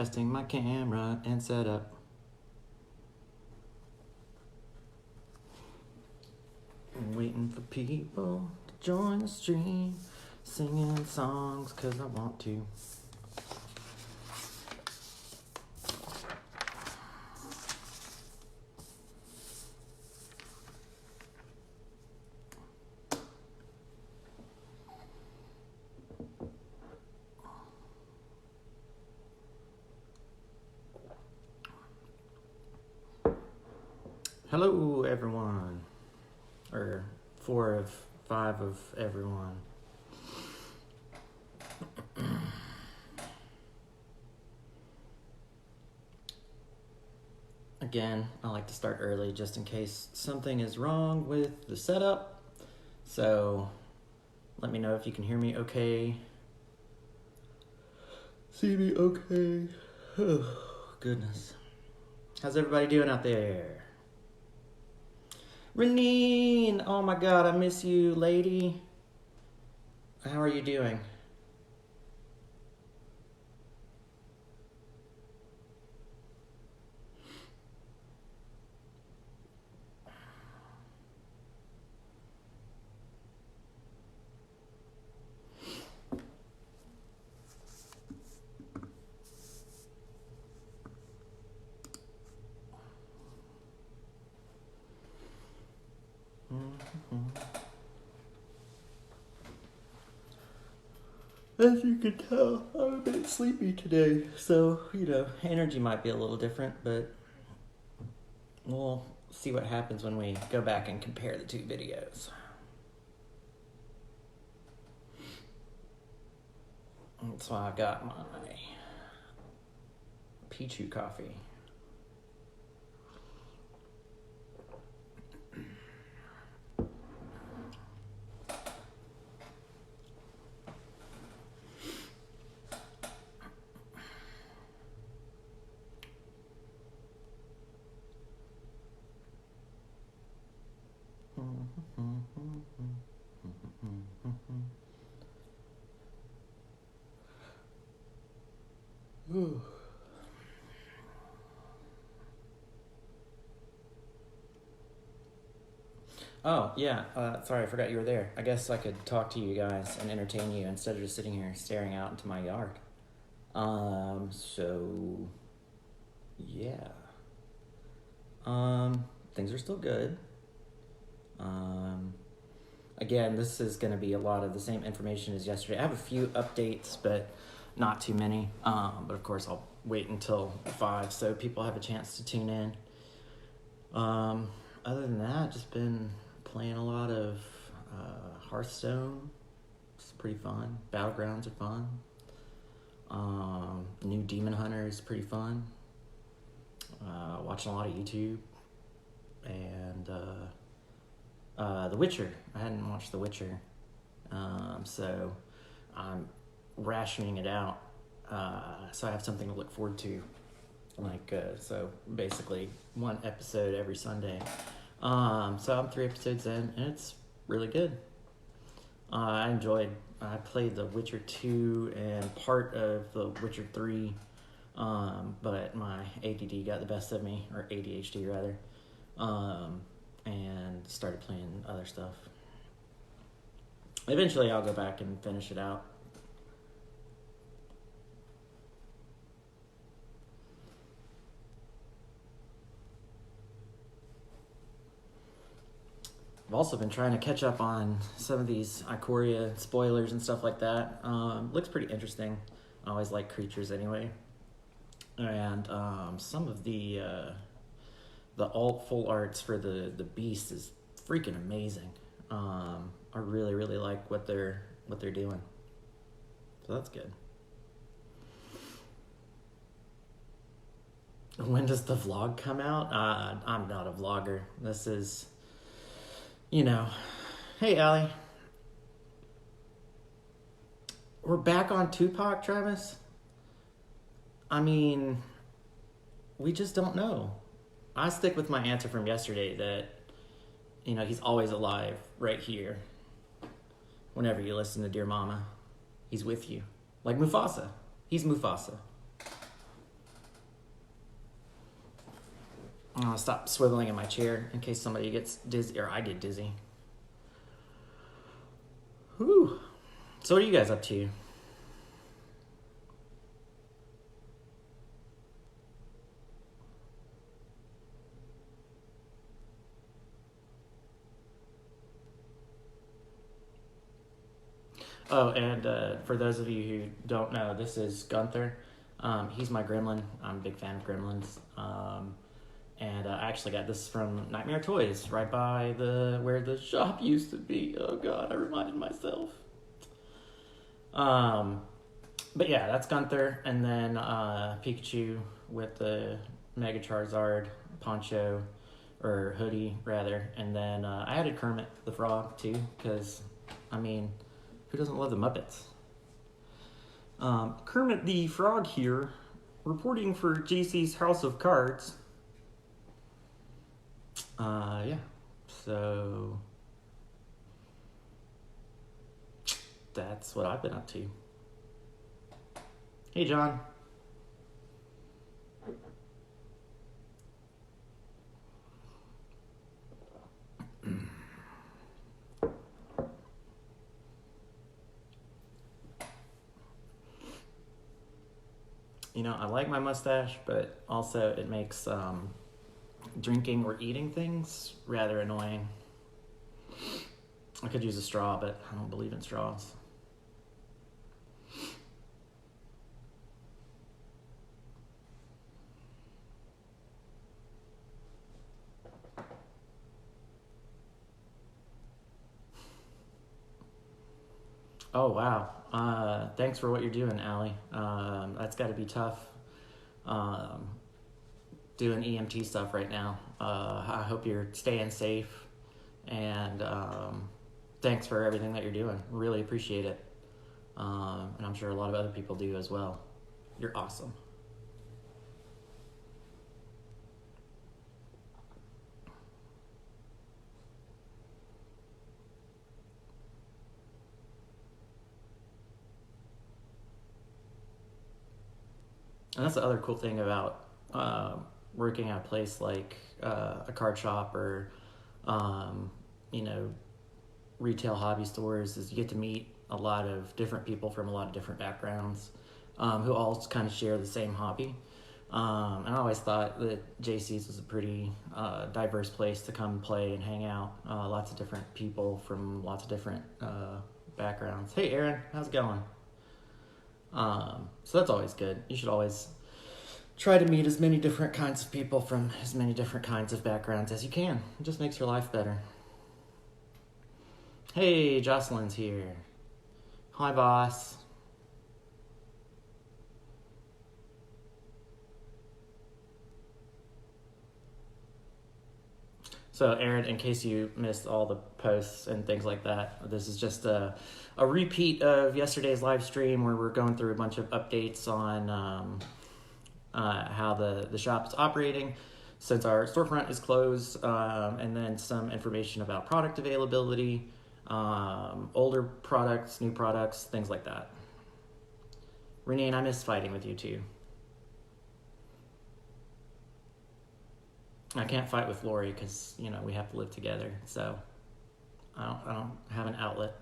testing my camera and setup. I'm waiting for people to join the stream, singing songs cause I want to. Hello, everyone. Or 4 of 5 of everyone. Again, I like to start early just in case something is wrong with the setup. So let me know if you can hear me okay. See me okay. Oh, goodness. How's everybody doing out there? Renine! Oh my god, I miss you, lady. How are you doing? As you can tell, I'm a bit sleepy today, so, energy might be a little different, but we'll see what happens when we go back and compare the 2 videos. That's why I got my Pichu coffee. Oh, yeah. Sorry, I forgot you were there. I guess I could talk to you guys and entertain you instead of just sitting here staring out into my yard. So, yeah. Things are still good. Again, this is going to be a lot of the same information as yesterday. I have a few updates, but not too many. But of course, I'll wait until 5 so people have a chance to tune in. Other than that, just been playing a lot of Hearthstone. It's pretty fun. Battlegrounds are fun. New Demon Hunter is pretty fun. Watching a lot of YouTube. And The Witcher. I hadn't watched The Witcher. So I'm rationing it out. So I have something to look forward to. So basically 1 episode every Sunday. So I'm 3 episodes in, and it's really good. I played The Witcher 2 and part of The Witcher 3, but my ADD got the best of me, or ADHD rather, and started playing other stuff. Eventually I'll go back and finish it out. I've also been trying to catch up on some of these Ikoria spoilers and stuff like that. Looks pretty interesting. I always like creatures anyway. And some of the alt full arts for the beast is freaking amazing. I really, really like what they're doing. So that's good. When does the vlog come out? I'm not a vlogger. This is... hey, Allie. We're back on Tupac, Travis? I mean, we just don't know. I stick with my answer from yesterday that, he's always alive right here. Whenever you listen to Dear Mama, he's with you. Like Mufasa. He's Mufasa. I'm gonna stop swiveling in my chair in case somebody gets dizzy, or I get dizzy. Whew. So what are you guys up to? Oh, and for those of you who don't know, this is Gunther. He's my gremlin. I'm a big fan of gremlins. And I actually got this from Nightmare Toys, right by where the shop used to be. Oh god, I reminded myself. But yeah, that's Gunther, and then Pikachu with the Mega Charizard poncho, or hoodie rather, and then I added Kermit the Frog too, because I mean, who doesn't love the Muppets? Kermit the Frog here, reporting for JC's House of Cards. Yeah, so that's what I've been up to. Hey, John. You know, I like my mustache, but also it makes drinking or eating things rather annoying. I could use a straw, but I don't believe in straws. Oh, wow. Thanks for what you're doing, Allie. That's got to be tough. Doing EMT stuff right now. I hope you're staying safe, and thanks for everything that you're doing. Really appreciate it. And I'm sure a lot of other people do as well. You're awesome. And that's the other cool thing about working at a place like a card shop or, you know, retail hobby stores, is you get to meet a lot of different people from a lot of different backgrounds who all kind of share the same hobby. And I always thought that JC's was a pretty diverse place to come play and hang out. Lots of different people from lots of different backgrounds. Hey, Aaron, how's it going? So that's always good. You should always try to meet as many different kinds of people from as many different kinds of backgrounds as you can. It just makes your life better. Hey, Jocelyn's here. Hi, boss. So, Aaron, in case you missed all the posts and things like that, this is just a repeat of yesterday's live stream where we're going through a bunch of updates on how the shop's operating since our storefront is closed, and then some information about product availability, older products, new products, things like that. Renee, I miss fighting with you too. I can't fight with Lori because, you know, we have to live together, so I don't have an outlet.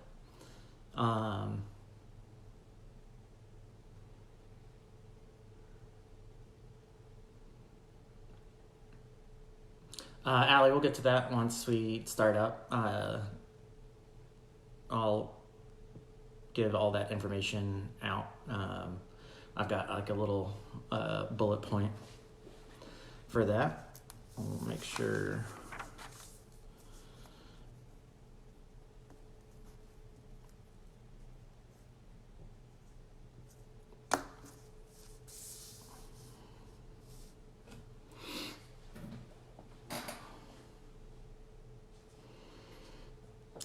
Allie, we'll get to that once we start up. I'll give all that information out. I've got like a little bullet point for that. I'll make sure.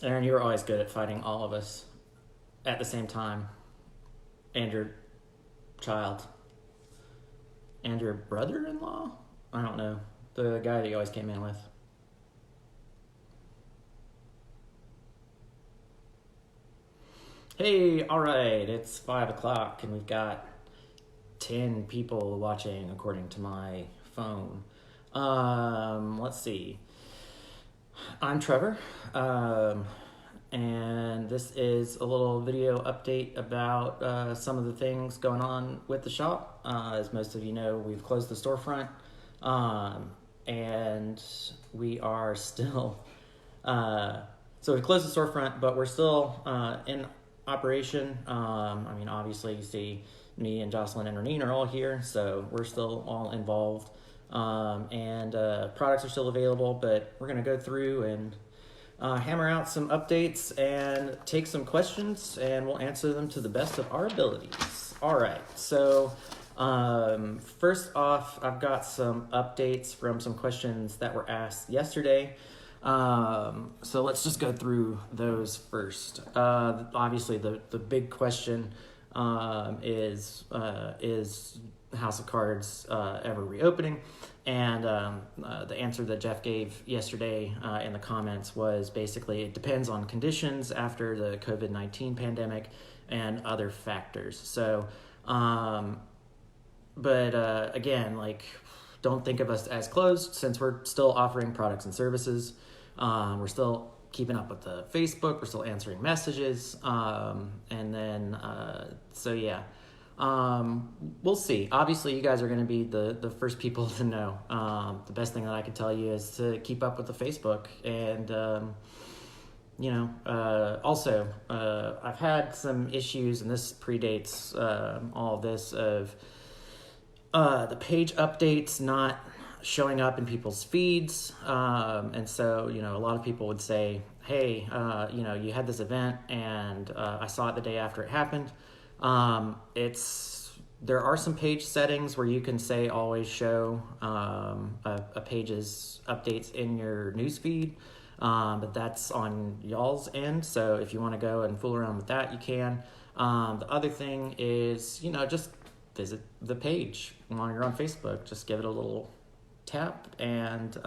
Aaron, you were always good at fighting all of us at the same time. And your child. And your brother-in-law? I don't know. The guy that you always came in with. Hey, alright, it's 5 o'clock and we've got 10 people watching according to my phone. Let's see. I'm Trevor, and this is a little video update about some of the things going on with the shop. As most of you know, we've closed the storefront, and we are still. So we closed the storefront, but we're still in operation. I mean, obviously, you see me and Jocelyn and Renine are all here, so we're still all involved. And products are still available, but we're going to go through and hammer out some updates and take some questions, and we'll answer them to the best of our abilities. All right, so first off, I've got some updates from some questions that were asked yesterday. So let's just go through those first. Obviously, the big question is House of Cards ever reopening? And the answer that Jeff gave yesterday in the comments was basically it depends on conditions after the COVID-19 pandemic and other factors. So, again, like, don't think of us as closed since we're still offering products and services. We're still keeping up with the Facebook. We're still answering messages. And then, so yeah. We'll see. Obviously, you guys are going to be the first people to know. The best thing that I can tell you is to keep up with the Facebook. And, also, I've had some issues, and this predates all of this, of the page updates not showing up in people's feeds. And so, a lot of people would say, hey, you had this event, and I saw it the day after it happened. There are some page settings where you can say always show a page's updates in your newsfeed, but that's on y'all's end. So if you want to go and fool around with that, you can. The other thing is, just visit the page while you're on Facebook. Just give it a little tap and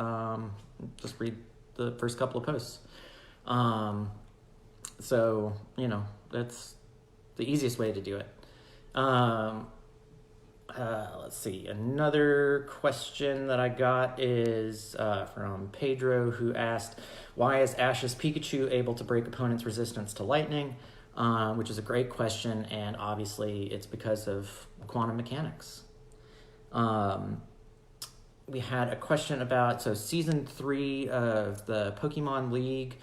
just read the first couple of posts. So, that's the easiest way to do it. Let's see. Another question that I got is from Pedro, who asked, why is Ash's Pikachu able to break opponents' resistance to lightning? Which is a great question, and obviously it's because of quantum mechanics. We had a question about, Season 3 of the Pokemon League.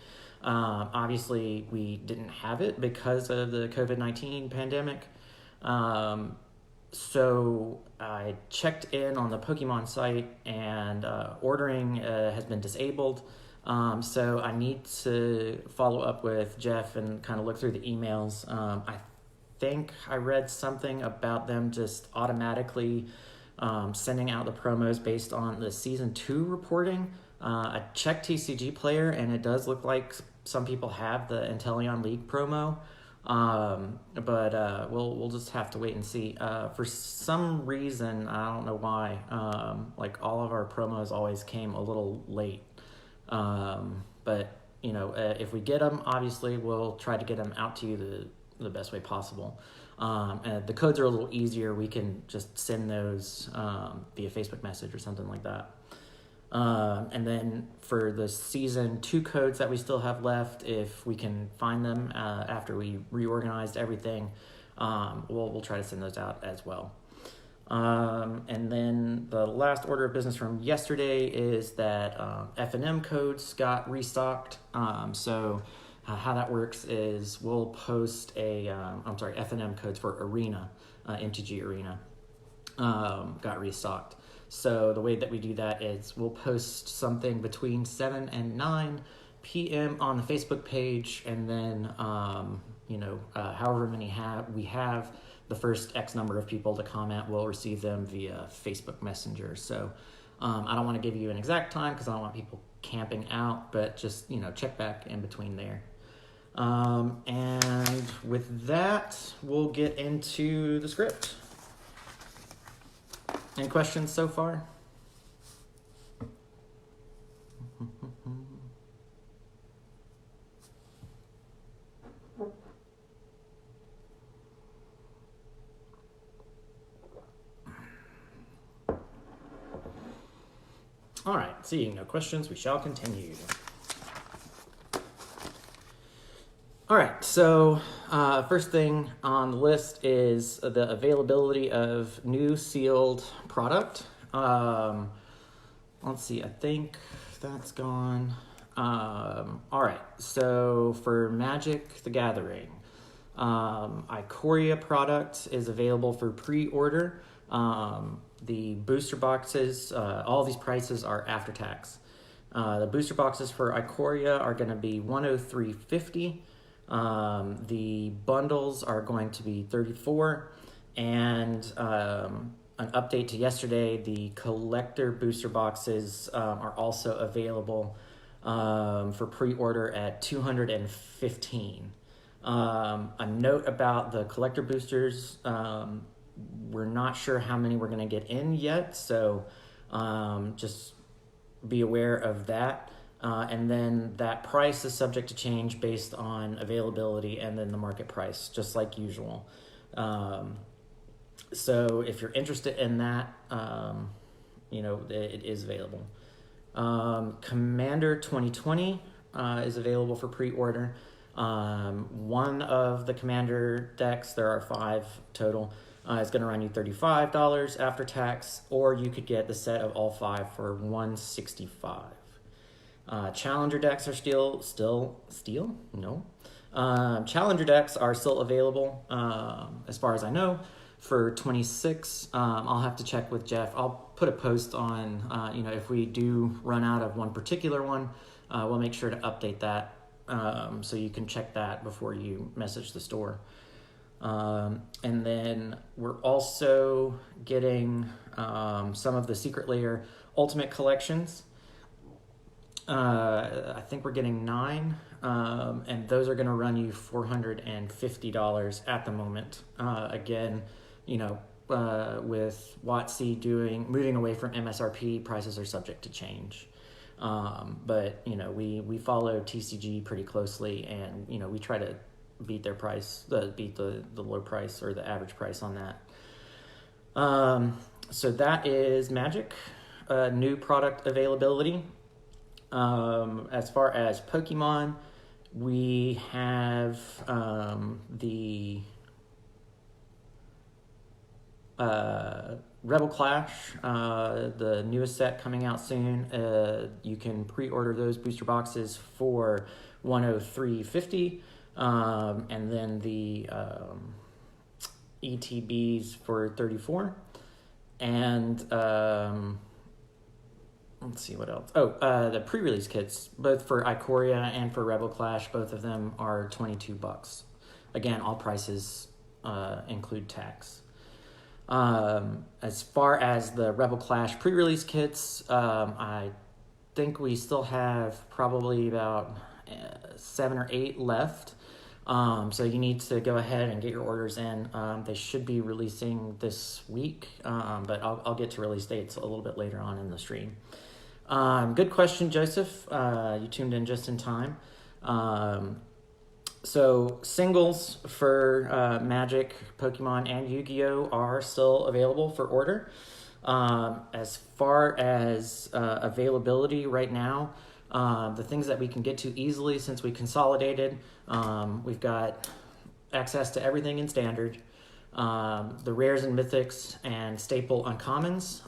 Obviously, we didn't have it because of the COVID-19 pandemic. So I checked in on the Pokemon site, and ordering has been disabled. So I need to follow up with Jeff and kind of look through the emails. I think I read something about them just automatically sending out the promos based on the Season 2 reporting. I checked TCG Player, and it does look like some people have the Inteleon League promo, but we'll just have to wait and see. For some reason, I don't know why, all of our promos always came a little late. But if we get them, obviously we'll try to get them out to you the best way possible. And the codes are a little easier. We can just send those via Facebook message or something like that. And then for the Season 2 codes that we still have left, if we can find them after we reorganized everything, we'll try to send those out as well. And then the last order of business from yesterday is that F&M codes got restocked. So how that works is we'll post F&M codes for Arena, MTG Arena got restocked. So the way that we do that is we'll post something between 7 and 9 p.m. on the Facebook page, and then, however many we have, the first X number of people to comment will receive them via Facebook Messenger. So I don't want to give you an exact time because I don't want people camping out, but just, check back in between there. And with that, we'll get into the script. Any questions so far? seeing no questions, we shall continue. All right, so first thing on the list is the availability of new sealed product. Let's see, I think that's gone. All right, so for Magic the Gathering, Ikoria product is available for pre-order. The booster boxes, all these prices are after tax. The booster boxes for Ikoria are going to be $103.50. The bundles are going to be $34, and an update to yesterday, the collector booster boxes are also available for pre-order at $215. A note about the collector boosters, we're not sure how many we're going to get in yet, so just be aware of that. And then that price is subject to change based on availability and then the market price, just like usual. So if you're interested in that, it is available. Commander 2020 is available for pre-order. One of the Commander decks, there are 5 total, is going to run you $35 after tax, or you could get the set of all 5 for $165. Challenger decks are still no. Challenger decks are still available, as far as I know, for 26. I'll have to check with Jeff. I'll put a post on, if we do run out of one particular one, we'll make sure to update that, so you can check that before you message the store. And then we're also getting some of the Secret Lair Ultimate collections. I think we're getting 9, and those are going to run you $450 at the moment. Again, with WotC moving away from MSRP, prices are subject to change. But we follow TCG pretty closely, and we try to beat their price, beat the low price or the average price on that. So that is Magic, new product availability. As far as Pokemon, we have the Rebel Clash, the newest set coming out soon. You can pre-order those booster boxes for $103.50, and then the ETBs for $34, and let's see what else. The pre-release kits, both for Ikoria and for Rebel Clash, both of them are $22. Again, all prices include tax. As far as the Rebel Clash pre-release kits, I think we still have probably about 7 or 8 left. So you need to go ahead and get your orders in. They should be releasing this week, but I'll get to release dates a little bit later on in the stream. Good question, Joseph. You tuned in just in time. So singles for Magic, Pokemon, and Yu-Gi-Oh! Are still available for order. As far as availability right now, the things that we can get to easily since we consolidated, we've got access to everything in Standard. The rares and mythics and staple uncommons.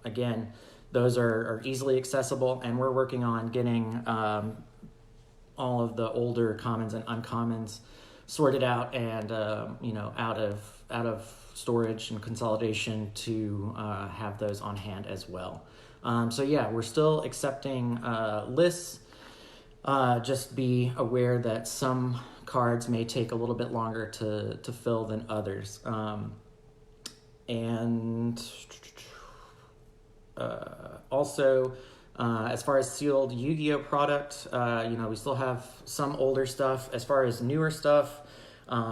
Again, those are easily accessible, and we're working on getting all of the older commons and uncommons sorted out and out of storage and consolidation to have those on hand as well. So yeah, we're still accepting lists. Just be aware that some cards may take a little bit longer to fill than others. Also, as far as sealed Yu-Gi-Oh! Product, we still have some older stuff. As far as newer stuff,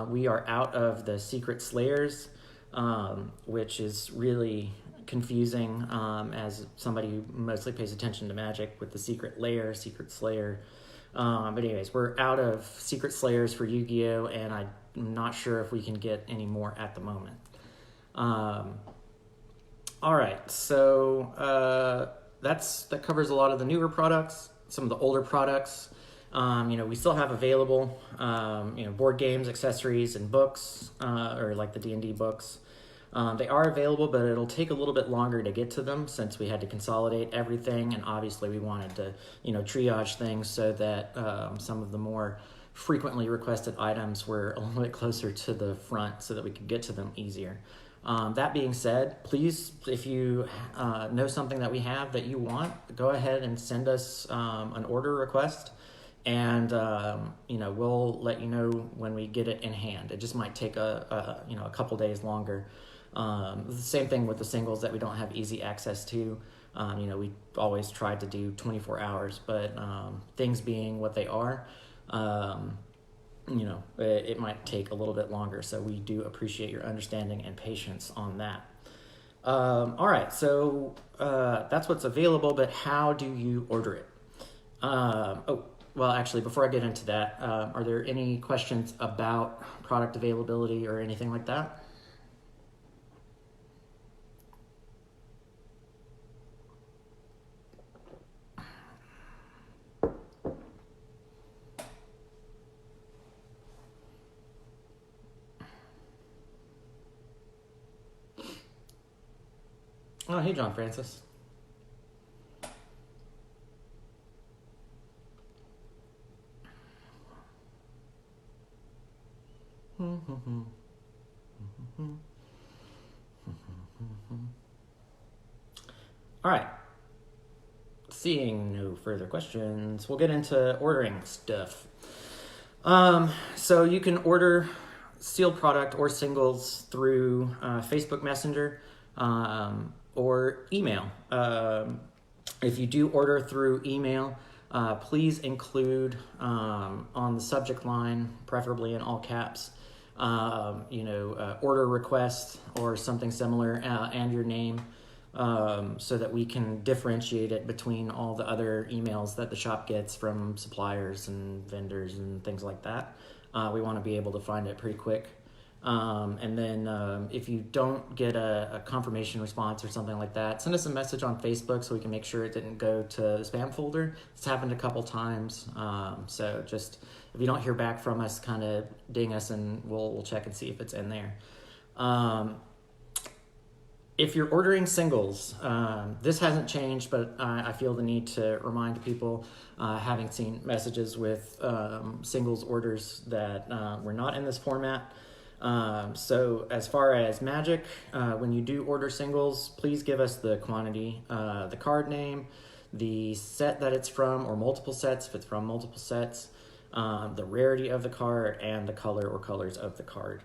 we are out of the Secret Slayers, which is really confusing as somebody who mostly pays attention to Magic with the Secret Lair, Secret Slayer. But anyways, we're out of Secret Slayers for Yu-Gi-Oh! And I'm not sure if we can get any more at the moment. All right, so that covers a lot of the newer products, some of the older products. We still have available, board games, accessories, and books, or like the D&D books. They are available, but it'll take a little bit longer to get to them since we had to consolidate everything, and obviously we wanted to, triage things so that some of the more frequently requested items were a little bit closer to the front so that we could get to them easier. That being said, please, if you know something that we have that you want, go ahead and send us an order request, and we'll let you know when we get it in hand. It just might take a couple days longer. The same thing with the singles that we don't have easy access to. We always tried to do 24 hours, but things being what they are, it might take a little bit longer. So we do appreciate your understanding and patience on that. All right, so that's what's available, but how do you order it? Well, actually, before I get into that, are there any questions about product availability or anything like that? Oh, hey, John Francis. All right. Seeing no further questions, we'll get into ordering stuff. So you can order sealed product or singles through Facebook Messenger or email. If you do order through email, please include on the subject line, preferably in all caps, order request or something similar, and your name, so that we can differentiate it between all the other emails that the shop gets from suppliers and vendors and things like that. We want to be able to find it pretty quick. And then if you don't get a confirmation response or something like that, send us a message on Facebook so we can make sure it didn't go to the spam folder. It's happened a couple times. So just, if you don't hear back from us, kind of ding us and we'll check and see if it's in there. If you're ordering singles, this hasn't changed, but I feel the need to remind people, having seen messages with singles orders that were not in this format. So as far as Magic, when you do order singles, please give us the quantity, the card name, the set that it's from, or multiple sets if it's from multiple sets, the rarity of the card, and the color or colors of the card.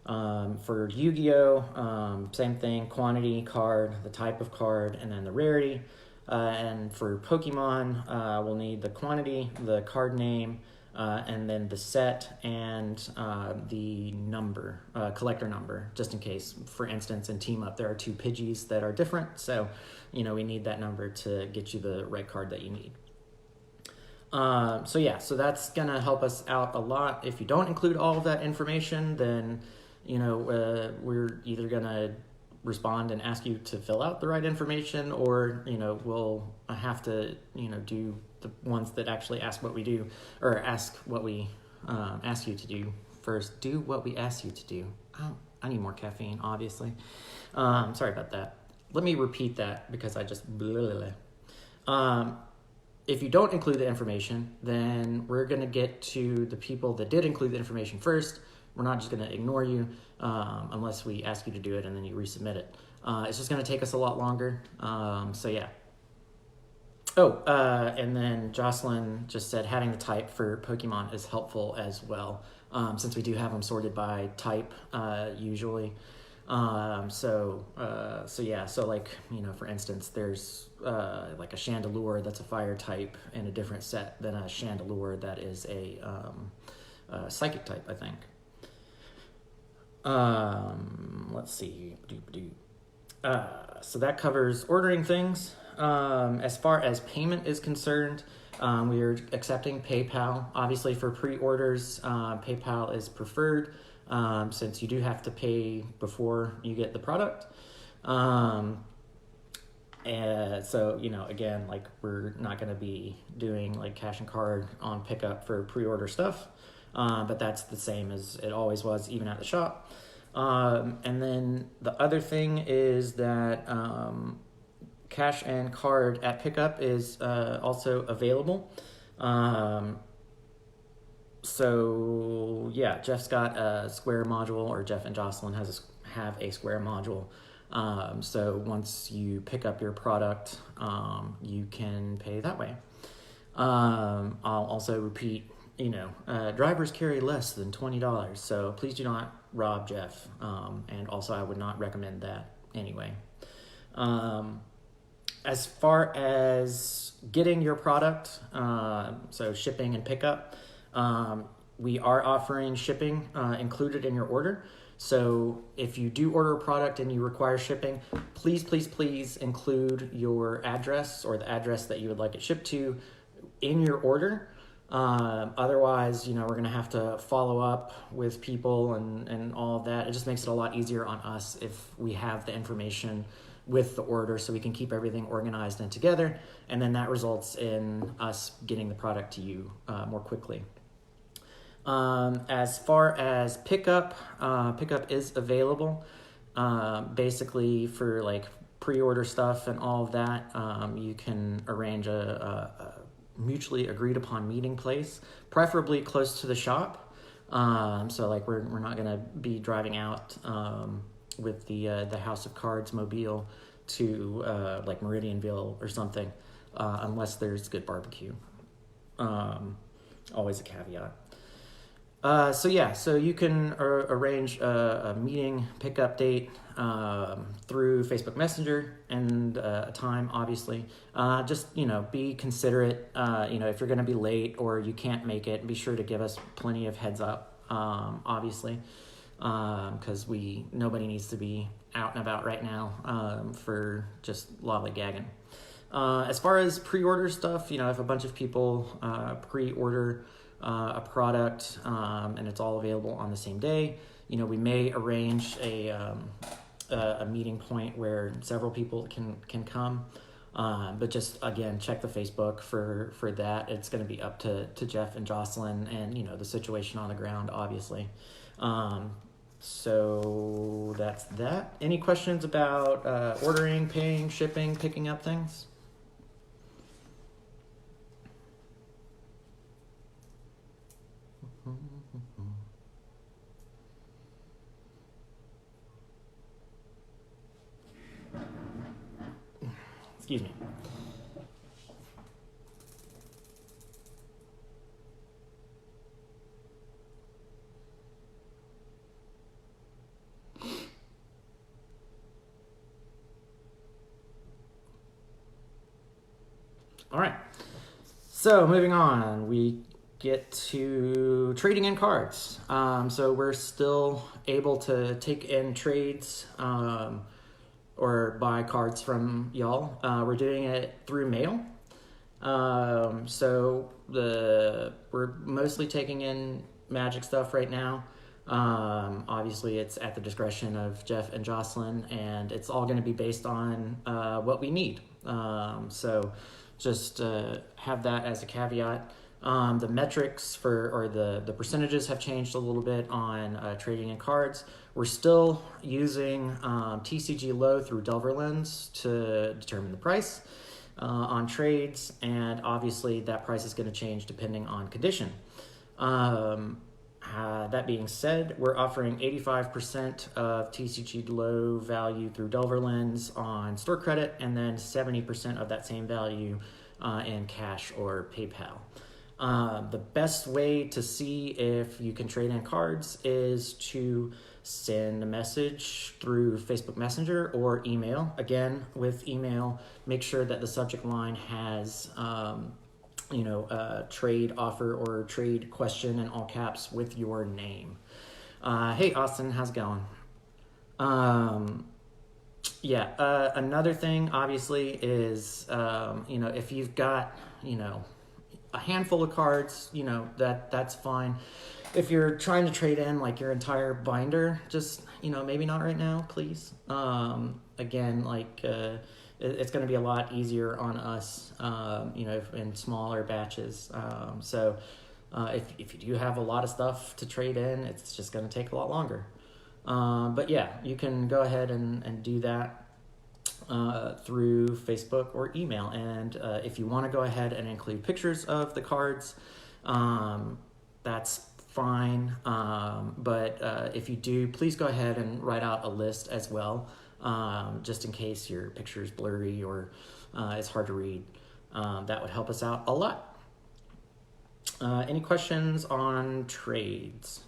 For Yu-Gi-Oh, same thing, quantity, card, the type of card, and then the rarity. And for Pokemon, we'll need the quantity, the card name, and then the set and the number, collector number, just in case. For instance, in Team Up, there are 2 Pidgeys that are different, so we need that number to get you the right card that you need. So that's gonna help us out a lot. If you don't include all of that information, then we're either gonna respond and ask you to fill out the right information, or we'll have to do the ones that actually ask what we do, or ask what we ask you to do first. Do what we ask you to do. I need more caffeine, obviously. Sorry about that. Let me repeat that because I just if you don't include the information, then we're going to get to the people that did include the information first. We're not just going to ignore you unless we ask you to do it and then you resubmit it. It's just going to take us a lot longer. So yeah. Oh, and then Jocelyn just said having the type for Pokemon is helpful as well, since we do have them sorted by type usually. So like, for instance, there's like a Chandelure that's a fire type in a different set than a Chandelure that is a psychic type, I think. Let's see. So that covers ordering things. As far as payment is concerned, we are accepting PayPal. Obviously, for pre-orders, PayPal is preferred, since you do have to pay before you get the product. So, again, like we're not going to be doing like cash and card on pickup for pre-order stuff, but that's the same as it always was, even at the shop. And then the other thing is that cash and card at pickup is also available. So yeah, Jeff's got a Square module, or Jeff and Jocelyn have a Square module. So once you pick up your product, you can pay that way. I'll also repeat, drivers carry less than $20, so please do not rob Jeff. And also I would not recommend that anyway. As far as getting your product, so shipping and pickup, we are offering shipping included in your order. So if you do order a product and you require shipping, please include your address, or the address that you would like it shipped to, in your order. Otherwise, we're going to have to follow up with people and all of that. It just makes it a lot easier on us if we have the information with the order, so we can keep everything organized and together. And then that results in us getting the product to you more quickly. As far as pickup is available. Basically for like pre-order stuff and all of that, you can arrange a mutually agreed upon meeting place, preferably close to the shop. So like we're not gonna be driving out with the House of Cards mobile to like Meridianville or something, unless there's good barbecue. Always a caveat. So you can arrange a meeting pickup date through Facebook Messenger and a time, obviously. Just, be considerate. If you're going to be late or you can't make it, be sure to give us plenty of heads up, obviously, because nobody needs to be out and about right now for just lollygagging. As far as pre-order stuff, if a bunch of people pre-order a product and it's all available on the same day, we may arrange a meeting point where several people can come, but just again check the Facebook for that. It's going to be up to Jeff and Jocelyn and the situation on the ground, obviously. So that's that. Any questions about ordering, paying, shipping, picking up things? Excuse me. All right. So moving on, we get to trading in cards. So we're still able to take in trades or buy cards from y'all. We're doing it through mail. So we're mostly taking in Magic stuff right now. Obviously it's at the discretion of Jeff and Jocelyn, and it's all going to be based on what we need. So just have that as a caveat. The metrics or the percentages have changed a little bit on trading in cards. We're still using TCG low through Delver Lens to determine the price on trades, and obviously that price is going to change depending on condition. That being said, we're offering 85% of TCG low value through Delver Lens on store credit, and then 70% of that same value in cash or PayPal. The best way to see if you can trade in cards is to send a message through Facebook Messenger or email. Again, with email, make sure that the subject line has a trade offer or trade question in all caps with your name. Hey, Austin, how's it going? Another thing, obviously, is, if you've got, a handful of cards, that's fine. If you're trying to trade in like your entire binder, just, maybe not right now, please. Again, it's going to be a lot easier on us, in smaller batches. If you do have a lot of stuff to trade in, it's just going to take a lot longer. But yeah, you can go ahead and do that through Facebook or email. And if you want to go ahead and include pictures of the cards, that's fine. But if you do, please go ahead and write out a list as well, just in case your picture is blurry or it's hard to read. That would help us out a lot. Any questions on trades?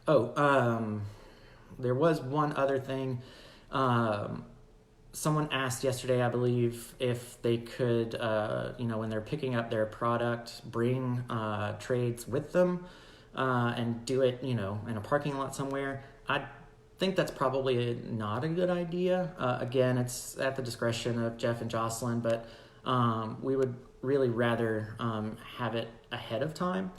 There was one other thing. Someone asked yesterday, I believe, if they could, when they're picking up their product, bring trades with them and do it, in a parking lot somewhere. I think that's probably not a good idea. Again, it's at the discretion of Jeff and Jocelyn, but we would really rather have it ahead of time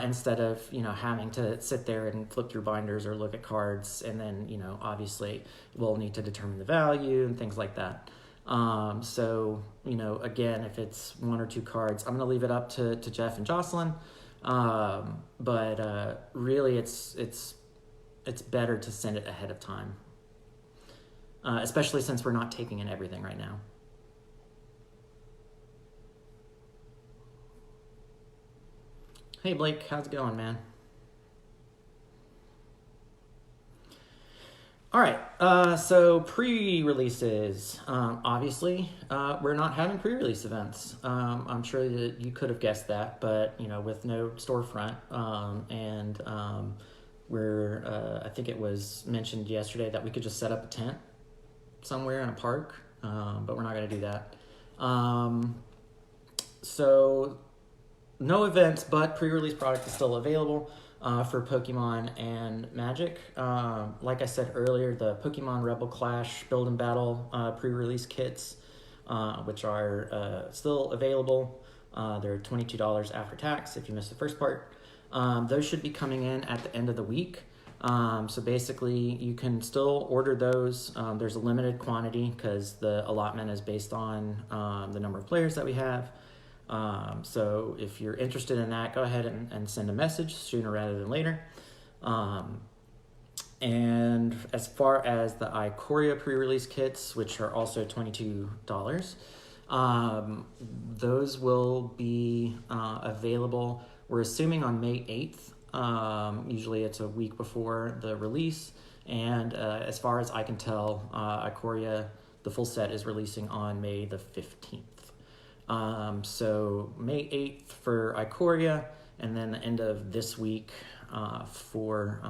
instead of having to sit there and flip through binders or look at cards, and then obviously we'll need to determine the value and things like that. So again, if it's one or two cards, I'm going to leave it up to Jeff and Jocelyn, but really it's better to send it ahead of time, especially since we're not taking in everything right now. Hey Blake, how's it going, man? All right, so pre-releases. Obviously, we're not having pre-release events. I'm sure that you could have guessed that, but with no storefront, I think it was mentioned yesterday that we could just set up a tent somewhere in a park, but we're not going to do that. So no events, but pre-release product is still available for Pokemon and Magic. Like I said earlier, the Pokemon Rebel Clash Build and Battle pre-release kits, which are still available. They're $22 after tax if you missed the first part. Those should be coming in at the end of the week. So basically, you can still order those. There's a limited quantity because the allotment is based on the number of players that we have. So if you're interested in that, go ahead and send a message sooner rather than later. And as far as the Ikoria pre-release kits, which are also $22, those will be available, we're assuming, on May 8th. Usually it's a week before the release. And as far as I can tell, Ikoria, the full set, is releasing on May the 15th. So May 8th for Ikoria, and then the end of this week for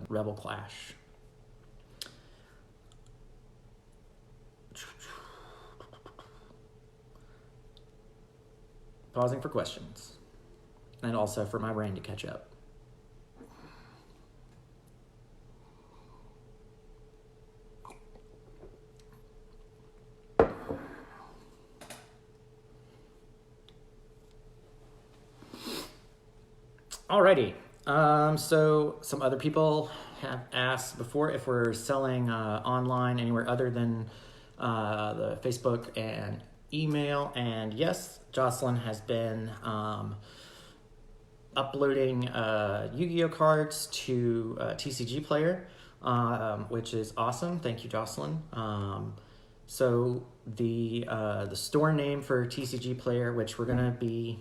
Rebel Clash. Pausing for questions, and also for my brain to catch up. Alrighty, so some other people have asked before if we're selling online anywhere other than the Facebook and email, and yes, Jocelyn has been uploading Yu-Gi-Oh cards to TCG Player, which is awesome. Thank you, Jocelyn. So the store name for TCG Player, which we're gonna be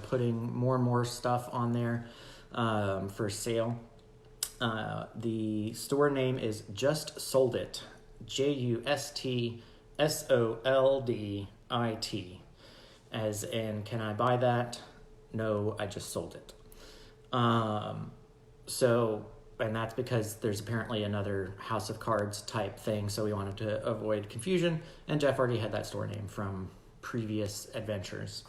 putting more and more stuff on there for sale. The store name is Just Sold It, JUSTSOLDIT, as in, can I buy that? No, I just sold it. And that's because there's apparently another House of Cards type thing, so we wanted to avoid confusion, and Jeff already had that store name from previous adventures.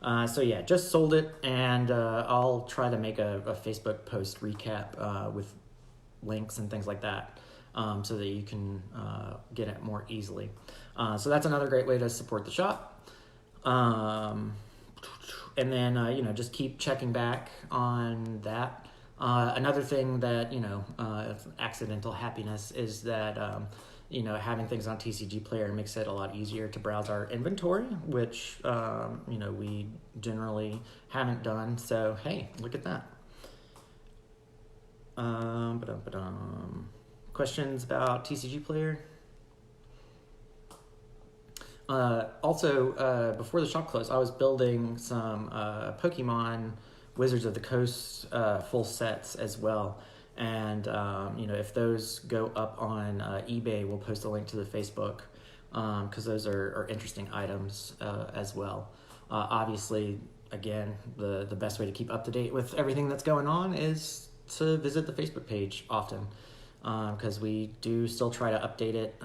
So yeah, just sold it, and I'll try to make a Facebook post recap with links and things like that, so that you can get it more easily. So that's another great way to support the shop. And then, just keep checking back on that. Another thing that, accidental happiness is that having things on TCG Player makes it a lot easier to browse our inventory, which, we generally haven't done. So, hey, look at that. Questions about TCG Player? Also, before the shop closed, I was building some Pokemon Wizards of the Coast full sets as well. And, if those go up on eBay, we'll post a link to the Facebook because those are interesting items as well. Obviously, again, the best way to keep up to date with everything that's going on is to visit the Facebook page often because we do still try to update it,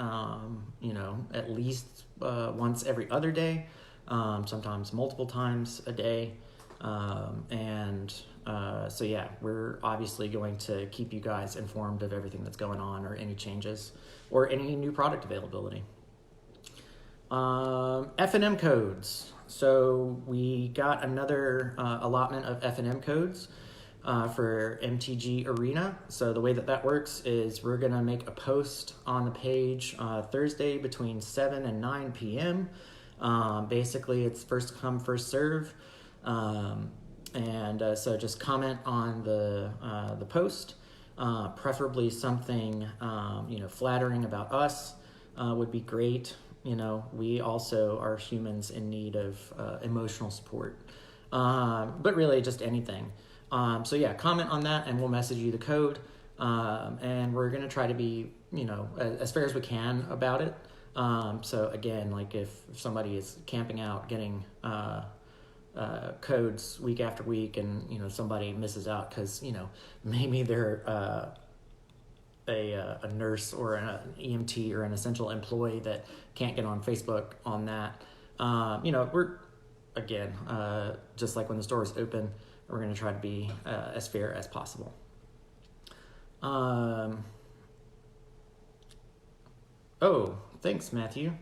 at least once every other day, sometimes multiple times a day. So yeah, we're obviously going to keep you guys informed of everything that's going on or any changes or any new product availability. F&M codes. So we got another allotment of F&M codes for MTG Arena. So the way that works is we're going to make a post on the page Thursday between 7 and 9 p.m. Basically, it's first come, first serve. So just comment on the post, preferably something, flattering about us would be great. We also are humans in need of emotional support, but really just anything. So yeah, comment on that and we'll message you the code. And we're going to try to be, as fair as we can about it. So again, like if somebody is camping out getting codes week after week and, somebody misses out because, maybe they're a nurse or an EMT or an essential employee that can't get on Facebook on that. We're, again, just like when the store is open, we're going to try to be as fair as possible. Thanks, Matthew.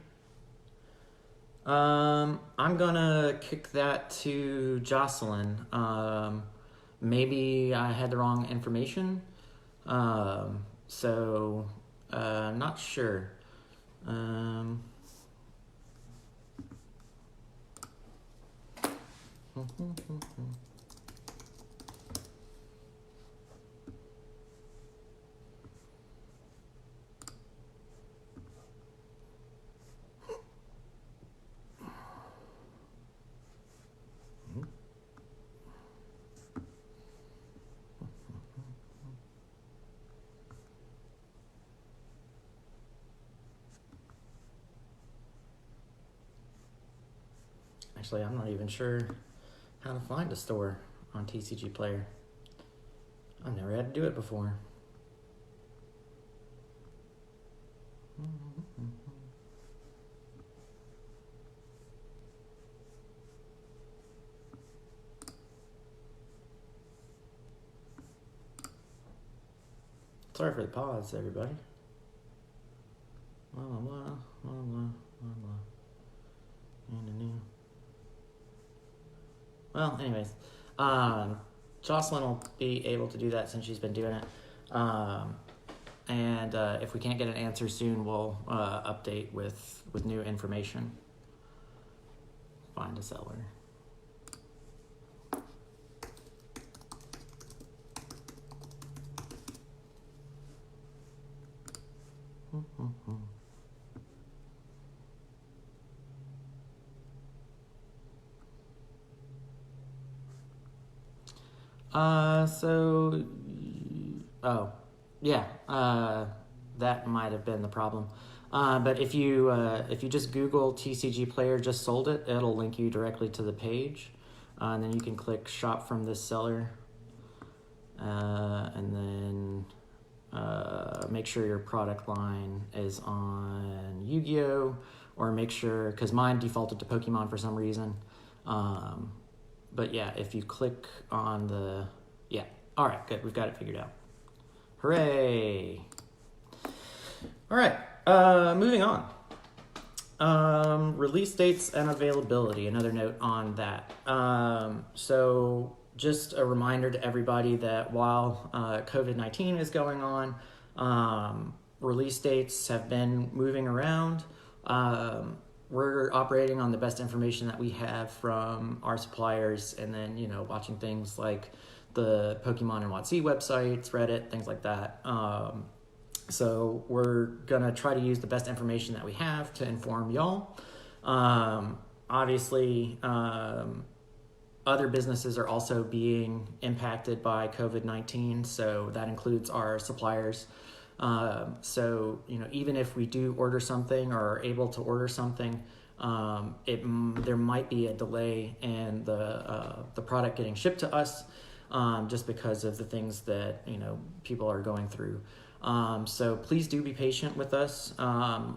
I'm gonna kick that to Jocelyn. Maybe I had the wrong information. Not sure. Actually, I'm not even sure how to find a store on TCG Player. I've never had to do it before. Sorry for the pause, everybody. Blah, blah, blah, blah, blah, blah. Well, anyways, Jocelyn will be able to do that since she's been doing it. If we can't get an answer soon, we'll update with new information. Find a seller. That might have been the problem. But if you just Google TCG Player just sold it, it'll link you directly to the page. And then you can click shop from this seller. And then make sure your product line is on Yu-Gi-Oh! Or make sure, because mine defaulted to Pokemon for some reason. But yeah, if you click on the... Yeah. All right, good. We've got it figured out. Hooray. All right. Moving on. Release dates and availability. Another note on that. So just a reminder to everybody that while COVID-19 is going on, release dates have been moving around. We're operating on the best information that we have from our suppliers, and then, watching things like the Pokemon and WotC websites, Reddit, things like that. So we're going to try to use the best information that we have to inform y'all. Obviously, other businesses are also being impacted by COVID-19, so that includes our suppliers. So, even if we do order something or are able to order something, there might be a delay in the product getting shipped to us, just because of the things that, people are going through. So please do be patient with us.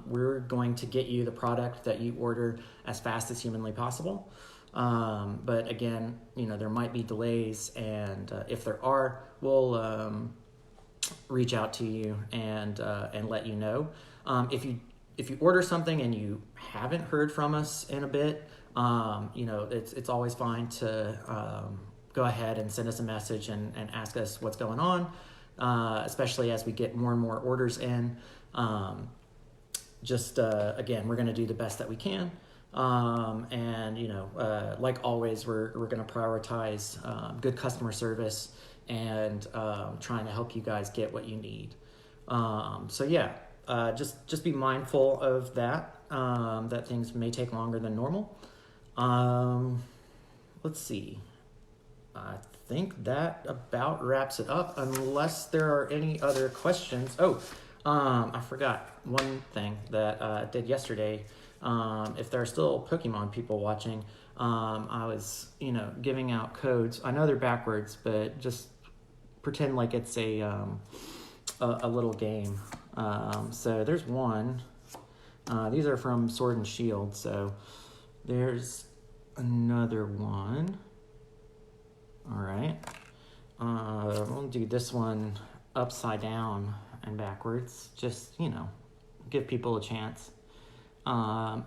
We're going to get you the product that you order as fast as humanly possible. But again, there might be delays, and if there are, we'll reach out to you and let you know. If you order something and you haven't heard from us in a bit, it's always fine to go ahead and send us a message and ask us what's going on, especially as we get more and more orders in. Again, we're going to do the best that we can. Like always, we're going to prioritize good customer service and trying to help you guys get what you need. Just be mindful of that, that things may take longer than normal. Let's see. I think that about wraps it up, unless there are any other questions. I forgot one thing that I did yesterday. If there are still Pokemon people watching, I was, giving out codes. I know they're backwards, but just pretend like it's a little game. So there's one. These are from Sword and Shield. So there's another one. All right. We'll do this one upside down and backwards. Just, give people a chance. I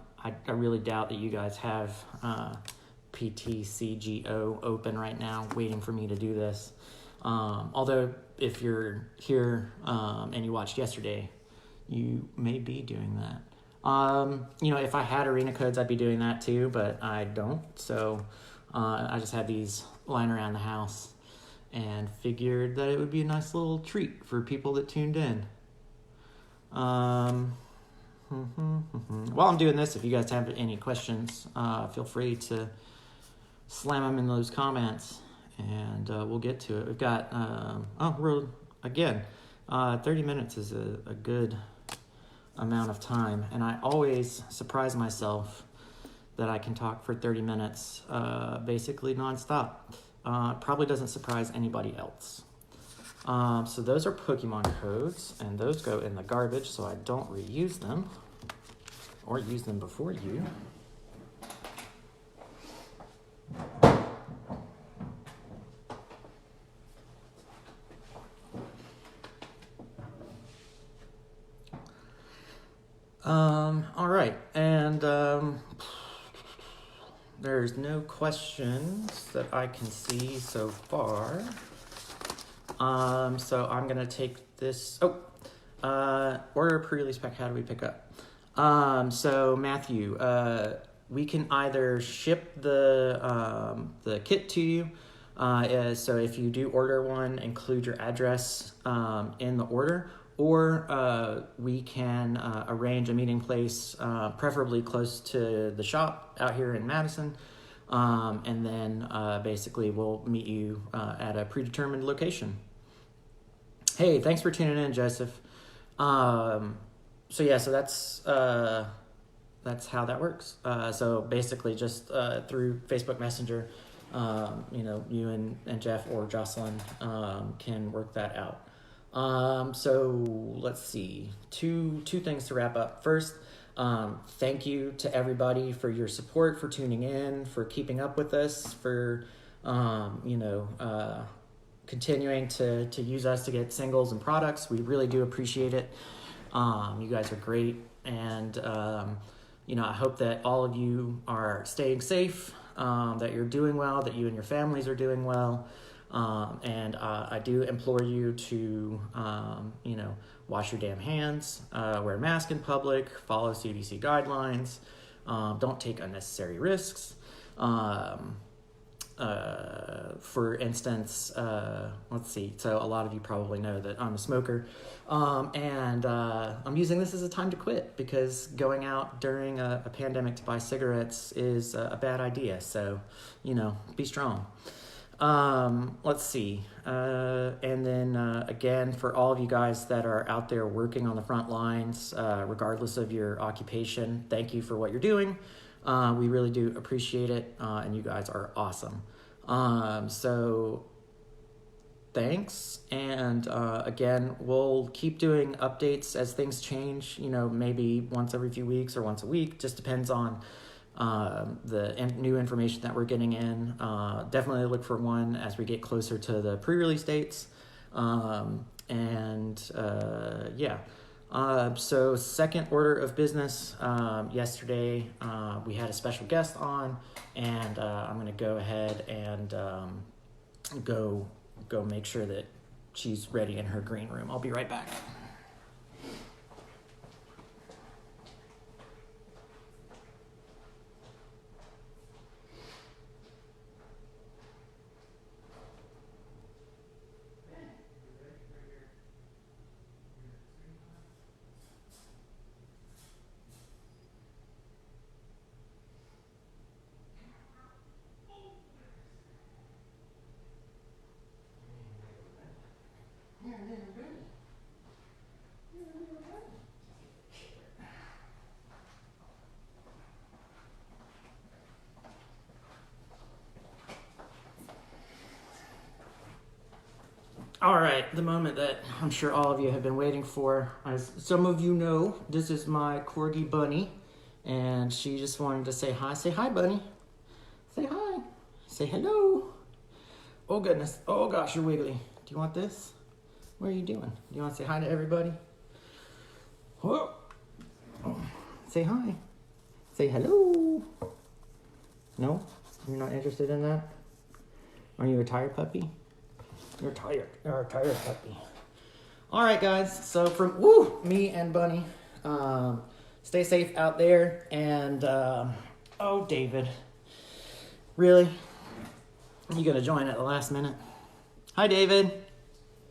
really doubt that you guys have PTCGO open right now, waiting for me to do this. Although if you're here and you watched yesterday, you may be doing that. If I had arena codes, I'd be doing that too, but I don't. So I just had these lying around the house and figured that it would be a nice little treat for people that tuned in. While I'm doing this, if you guys have any questions, feel free to slam them in those comments, and we'll get to it. We've got 30 minutes is a good amount of time, and I always surprise myself that I can talk for 30 minutes, basically nonstop. Probably doesn't surprise anybody else. So those are Pokemon codes, and those go in the garbage, so I don't reuse them or use them before you. All right, and there's no questions that I can see so far. So I'm gonna take this. Order pre-release pack. How do we pick up? So Matthew, we can either ship the kit to you. So if you do order one, include your address in the order, or we can arrange a meeting place, preferably close to the shop out here in Madison, and then basically we'll meet you at a predetermined location. Hey, thanks for tuning in, Joseph. So that's how that works. So basically just through Facebook Messenger, you and Jeff or Jocelyn can work that out. So let's see, two things to wrap up. First, thank you to everybody for your support, for tuning in, for keeping up with us, for, continuing to use us to get singles and products. We really do appreciate it. You guys are great. And, I hope that all of you are staying safe, that you're doing well, that you and your families are doing well. And I do implore you to, wash your damn hands, wear a mask in public, follow CDC guidelines, don't take unnecessary risks. For instance, let's see. So a lot of you probably know that I'm a smoker, and I'm using this as a time to quit because going out during a pandemic to buy cigarettes is a bad idea. So, be strong. Let's see. And then again, for all of you guys that are out there working on the front lines, regardless of your occupation, thank you for what you're doing. We really do appreciate it, and you guys are awesome. So thanks. And again, we'll keep doing updates as things change, maybe once every few weeks or once a week. Just depends on the new information that we're getting in. Definitely look for one as we get closer to the pre-release dates. So second order of business, yesterday we had a special guest on, and I'm going to go ahead and go make sure that she's ready in her green room. I'll be right back. All right, the moment that I'm sure all of you have been waiting for. As some of you know, this is my corgi Bunny, and she just wanted to say hi. Say hi, Bunny. Say hi. Say hello. Oh, goodness. Oh, gosh, you're wiggly. Do you want this? What are you doing? Do you want to say hi to everybody? Whoa. Say hi. Say hello. No? You're not interested in that? Are you a tired puppy? You're tired. You're a tired puppy. All right, guys. So from me and Bunny, stay safe out there. And oh, David, really? You gonna join at the last minute? Hi, David.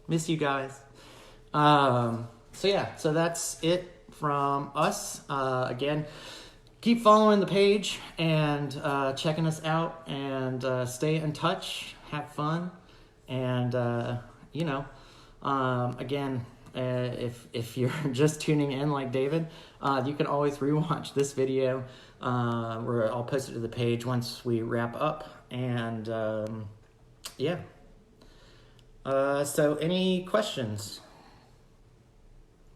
Miss you guys. So that's it from us. Again, keep following the page and checking us out, and stay in touch. Have fun. And, again, if you're just tuning in like David, you can always rewatch this video, where I'll post it to the page once we wrap up. And, so any questions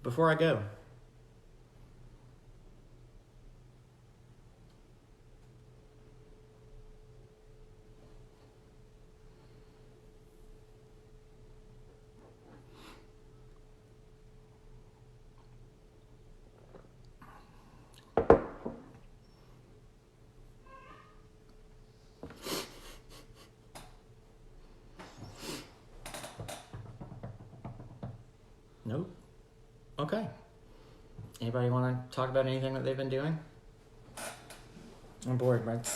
before I go? Nope. Okay. Anybody want to talk about anything that they've been doing? I'm bored, but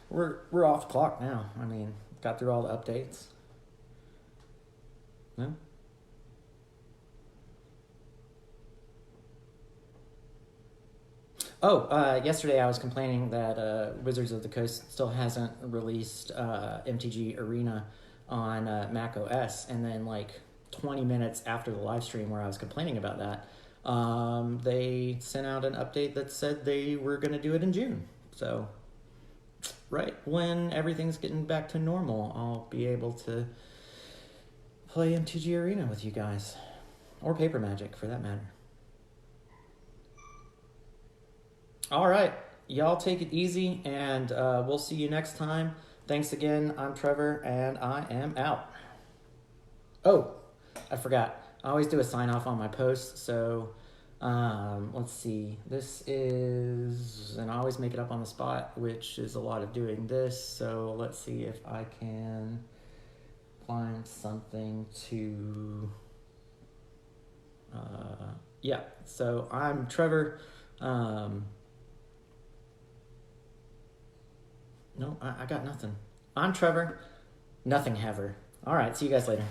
we're off clock now. I mean, got through all the updates. No? Yesterday I was complaining that Wizards of the Coast still hasn't released MTG Arena on Mac OS, and then 20 minutes after the live stream where I was complaining about that, they sent out an update that said they were going to do it in June. So, right when everything's getting back to normal, I'll be able to play MTG Arena with you guys. Or Paper Magic, for that matter. All right. Y'all take it easy, and we'll see you next time. Thanks again. I'm Trevor, and I am out. Oh, I forgot. I always do a sign off on my posts. So let's see. This is, and I always make it up on the spot, which is a lot of doing this. So let's see if I can find something to. Yeah, so I'm Trevor. No, I got nothing. I'm Trevor. Nothing Haver. All right, see you guys later.